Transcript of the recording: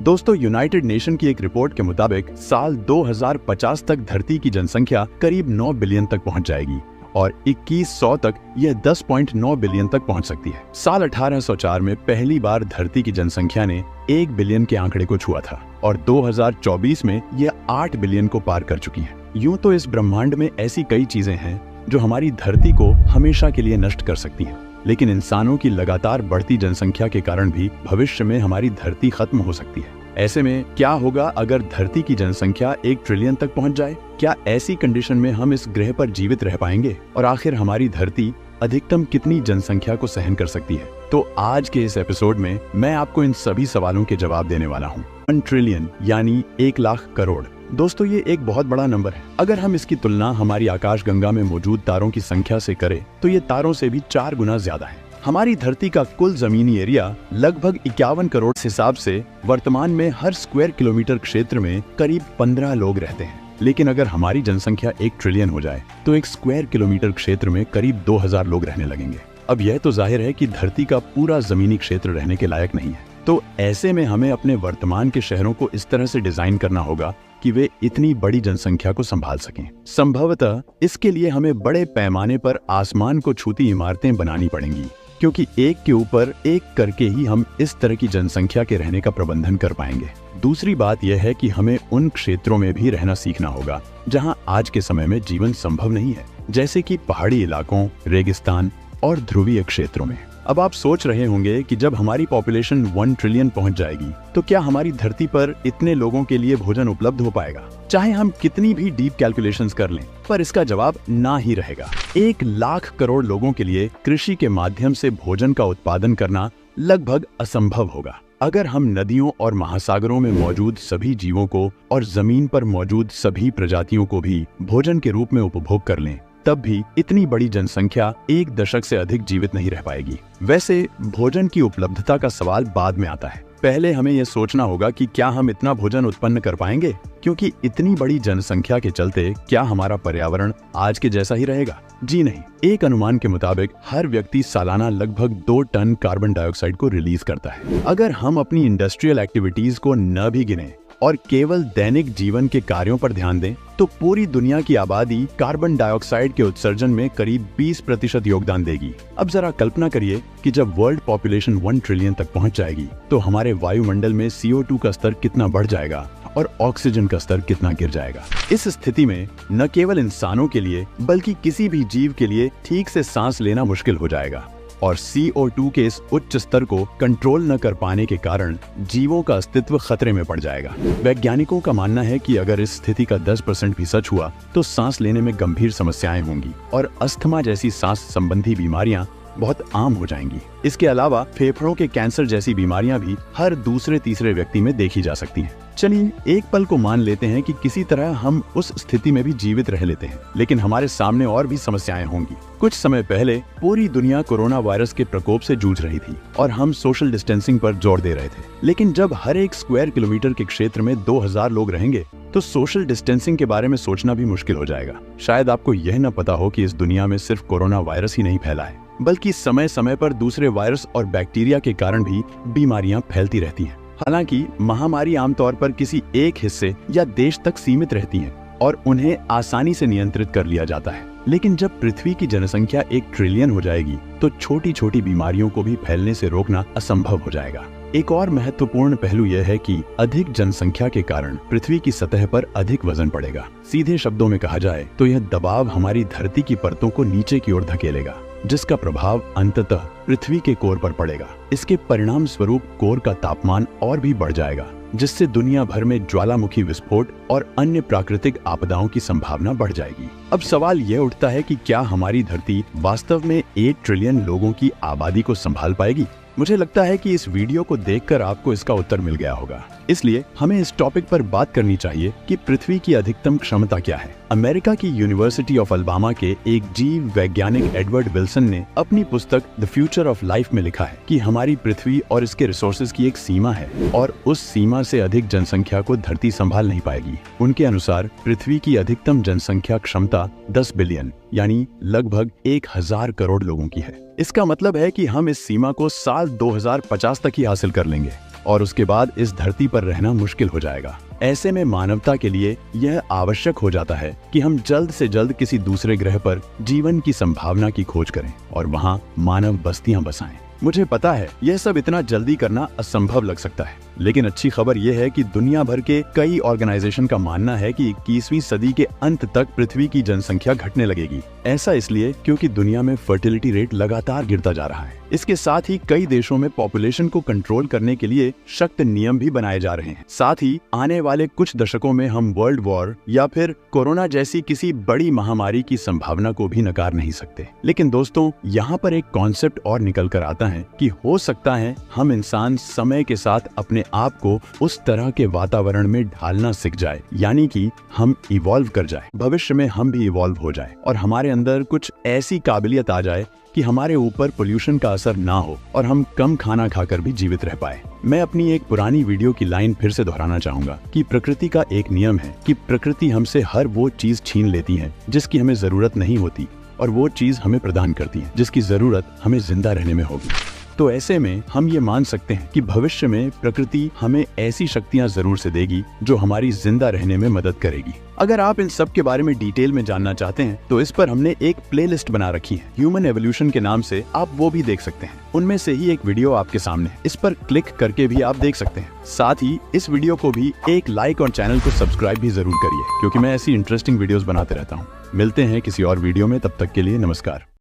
दोस्तों, United nation की एक रिपोर्ट के मुताबिक साल 2050 तक धरती की जनसंख्या करीब 9 बिलियन तक पहुंच जाएगी और 2100 तक यह 10.9 बिलियन तक पहुंच सकती है। साल 1804 में पहली बार धरती की जनसंख्या ने 1 बिलियन के आंकड़े को छुआ था और 2024 में यह 8 बिलियन को पार कर चुकी है। यूं तो इस ब्रह्मांड में ऐसी कई चीजें हैं जो हमारी धरती को हमेशा के लिए नष्ट कर सकती हैं, लेकिन इंसानों की लगातार बढ़ती जनसंख्या के कारण भी भविष्य में हमारी धरती खत्म हो सकती है। ऐसे में क्या होगा अगर धरती की जनसंख्या 1 ट्रिलियन तक पहुंच जाए? क्या ऐसी कंडीशन में हम इस ग्रह पर जीवित रह पाएंगे? और आखिर हमारी धरती अधिकतम कितनी जनसंख्या को सहन कर सकती है? तो आज के इस एपिसोड में मैं आपको इन सभी सवालों के जवाब देने वाला हूँ। 1 ट्रिलियन यानी 1 लाख करोड़। दोस्तों, ये एक बहुत बड़ा नंबर है। अगर हम इसकी तुलना हमारी आकाशगंगा में मौजूद तारों की संख्या से करें तो ये तारों से भी 4 गुना ज्यादा है। हमारी धरती का कुल जमीनी एरिया लगभग 51 करोड़। इस हिसाब से वर्तमान में हर स्क्वायर किलोमीटर क्षेत्र में करीब 15 लोग रहते हैं। लेकिन अगर हमारी जनसंख्या 1 ट्रिलियन हो जाए तो 1 स्क्वायर किलोमीटर क्षेत्र में करीब 2000 लोग रहने लगेंगे। अब यह तो जाहिर है कि धरती का पूरा जमीनी क्षेत्र रहने के लायक नहीं है। तो ऐसे में हमें अपने वर्तमान के शहरों को इस तरह से डिजाइन करना होगा कि वे इतनी बड़ी जनसंख्या को संभाल सकें। संभवतः इसके लिए हमें बड़े पैमाने पर आसमान को छूती इमारतें बनानी पड़ेंगी, क्योंकि एक के ऊपर एक करके ही हम इस तरह की जनसंख्या के रहने का प्रबंधन कर पाएंगे। दूसरी बात यह है कि हमें उन क्षेत्रों में भी रहना सीखना होगा जहां आज के समय में जीवन संभव नहीं है, जैसे कि पहाड़ी इलाकों, रेगिस्तान और ध्रुवीय क्षेत्रों में। अब आप सोच रहे होंगे कि जब हमारी पॉपुलेशन 1 ट्रिलियन पहुंच जाएगी तो क्या हमारी धरती पर इतने लोगों के लिए भोजन उपलब्ध हो पाएगा? चाहे हम कितनी भी डीप कैलकुलेशंस कर लें, पर इसका जवाब ना ही रहेगा। 1 लाख करोड़ लोगों के लिए कृषि के माध्यम से भोजन का उत्पादन करना लगभग असंभव होगा। अगर हम नदियों और महासागरों में मौजूद सभी जीवों को और जमीन पर मौजूद सभी प्रजातियों को भी भोजन के रूप में उपभोग कर लें, तब भी इतनी बड़ी जनसंख्या 1 दशक से अधिक जीवित नहीं रह पाएगी। वैसे भोजन की उपलब्धता का सवाल बाद में आता है। पहले हमें यह सोचना होगा कि क्या हम इतना भोजन उत्पन्न कर पाएंगे, क्योंकि इतनी बड़ी जनसंख्या के चलते क्या हमारा पर्यावरण आज के जैसा ही रहेगा? जी नहीं। एक अनुमान के मुताबिक हर व्यक्ति सालाना लगभग 2 टन कार्बन डाइऑक्साइड को रिलीज करता है। अगर हम अपनी इंडस्ट्रियल एक्टिविटीज को न भी गिने और केवल दैनिक जीवन के कार्यों पर ध्यान दें तो पूरी दुनिया की आबादी कार्बन डाइऑक्साइड के उत्सर्जन में करीब 20% योगदान देगी। अब जरा कल्पना करिए कि जब वर्ल्ड पॉपुलेशन 1 ट्रिलियन तक पहुंच जाएगी तो हमारे वायुमंडल में CO2 का स्तर कितना बढ़ जाएगा और ऑक्सीजन का स्तर कितना गिर जाएगा। इस स्थिति में न केवल इंसानों के लिए बल्कि किसी भी जीव के लिए ठीक से सांस लेना मुश्किल हो जाएगा और CO2 के इस उच्च स्तर को कंट्रोल न कर पाने के कारण जीवों का अस्तित्व खतरे में पड़ जाएगा। वैज्ञानिकों का मानना है कि अगर इस स्थिति का 10% भी सच हुआ तो सांस लेने में गंभीर समस्याएं होंगी और अस्थमा जैसी सांस संबंधी बीमारियां बहुत आम हो जाएंगी। इसके अलावा फेफड़ों के कैंसर जैसी बीमारियां भी हर दूसरे तीसरे व्यक्ति में देखी जा सकती हैं। चलिए एक पल को मान लेते हैं कि किसी तरह हम उस स्थिति में भी जीवित रह लेते हैं, लेकिन हमारे सामने और भी समस्याएं होंगी। कुछ समय पहले पूरी दुनिया कोरोना वायरस के प्रकोप से जूझ रही थी और हम सोशल डिस्टेंसिंग पर जोर दे रहे थे, लेकिन जब हर 1 स्क्वायर किलोमीटर के क्षेत्र में 2000 लोग रहेंगे तो सोशल डिस्टेंसिंग के बारे में सोचना भी मुश्किल हो जाएगा। शायद आपको यह न पता हो कि इस दुनिया में सिर्फ कोरोना वायरस ही नहीं फैला है, बल्कि समय समय पर दूसरे वायरस और बैक्टीरिया के कारण भी बीमारियां फैलती रहती हैं। हालांकि महामारी आमतौर पर किसी एक हिस्से या देश तक सीमित रहती हैं और उन्हें आसानी से नियंत्रित कर लिया जाता है, लेकिन जब पृथ्वी की जनसंख्या 1 ट्रिलियन हो जाएगी तो छोटी छोटी बीमारियों को भी फैलने से रोकना असंभव हो जाएगा। एक और महत्वपूर्ण पहलू यह है कि अधिक जनसंख्या के कारण पृथ्वी की सतह पर अधिक वजन पड़ेगा। सीधे शब्दों में कहा जाए तो यह दबाव हमारी धरती की परतों को नीचे की ओर धकेलेगा, जिसका प्रभाव अंततः पृथ्वी के कोर पर पड़ेगा। इसके परिणाम स्वरूप कोर का तापमान और भी बढ़ जाएगा, जिससे दुनिया भर में ज्वालामुखी विस्फोट और अन्य प्राकृतिक आपदाओं की संभावना बढ़ जाएगी। अब सवाल यह उठता है कि क्या हमारी धरती वास्तव में 1 ट्रिलियन लोगों की आबादी को संभाल पाएगी? मुझे लगता है कि इस वीडियो को देखकर आपको इसका उत्तर मिल गया होगा। इसलिए हमें इस टॉपिक पर बात करनी चाहिए कि पृथ्वी की अधिकतम क्षमता क्या है। अमेरिका की यूनिवर्सिटी ऑफ अल्बामा के एक जीव वैज्ञानिक एडवर्ड विल्सन ने अपनी पुस्तक द फ्यूचर ऑफ लाइफ में लिखा है कि हमारी पृथ्वी और इसके रिसोर्सेज की एक सीमा है और उस सीमा से अधिक जनसंख्या को धरती संभाल नहीं पाएगी। उनके अनुसार पृथ्वी की अधिकतम जनसंख्या क्षमता 10 बिलियन यानी लगभग 1000 करोड़ लोगों की है। इसका मतलब है कि हम इस सीमा को साल 2050 तक ही हासिल कर लेंगे। और उसके बाद इस धरती पर रहना मुश्किल हो जाएगा। ऐसे में मानवता के लिए यह आवश्यक हो जाता है कि हम जल्द से जल्द किसी दूसरे ग्रह पर जीवन की संभावना की खोज करें और वहां मानव बस्तियां बसाएं। मुझे पता है यह सब इतना जल्दी करना असंभव लग सकता है, लेकिन अच्छी खबर यह है कि दुनिया भर के कई ऑर्गेनाइजेशन का मानना है कि 21वीं सदी के अंत तक पृथ्वी की जनसंख्या घटने लगेगी। ऐसा इसलिए क्योंकि दुनिया में फर्टिलिटी रेट लगातार गिरता जा रहा है। इसके साथ ही कई देशों में पॉपुलेशन को कंट्रोल करने के लिए सख्त नियम भी बनाए जा रहे हैं। साथ ही आने वाले कुछ दशकों में हम वर्ल्ड वॉर या फिर कोरोना जैसी किसी बड़ी महामारी की संभावना को भी नकार नहीं सकते। लेकिन दोस्तों, यहाँ पर एक कॉन्सेप्ट और निकल कर आता है कि हो सकता है हम इंसान समय के साथ अपने आप को उस तरह के वातावरण में ढालना सीख जाए, यानी कि हम इवॉल्व कर जाए। भविष्य में हम भी इवॉल्व हो जाए और हमारे अंदर कुछ ऐसी काबिलियत आ जाए कि हमारे ऊपर पोल्यूशन का असर ना हो और हम कम खाना खाकर भी जीवित रह पाए। मैं अपनी एक पुरानी वीडियो की लाइन फिर से दोहराना चाहूंगा कि प्रकृति का एक नियम है कि प्रकृति हमसे हर वो चीज छीन लेती है जिसकी हमें जरूरत नहीं होती और वो चीज हमें प्रदान करती है जिसकी जरूरत हमें जिंदा रहने में होगी। तो ऐसे में हम ये मान सकते हैं कि भविष्य में प्रकृति हमें ऐसी शक्तियां जरूर से देगी जो हमारी जिंदा रहने में मदद करेगी। अगर आप इन सब के बारे में डिटेल में जानना चाहते हैं तो इस पर हमने एक प्लेलिस्ट बना रखी है ह्यूमन एवोल्यूशन के नाम से, आप वो भी देख सकते हैं। उनमें से ही एक वीडियो आपके सामने है, इस पर क्लिक करके भी आप देख सकते हैं। साथ ही इस वीडियो को भी एक लाइक और चैनल को सब्सक्राइब भी जरूर करिए, क्योंकि मैं ऐसी इंटरेस्टिंग वीडियोस बनाते रहता हूँ। मिलते हैं किसी और वीडियो में, तब तक के लिए नमस्कार।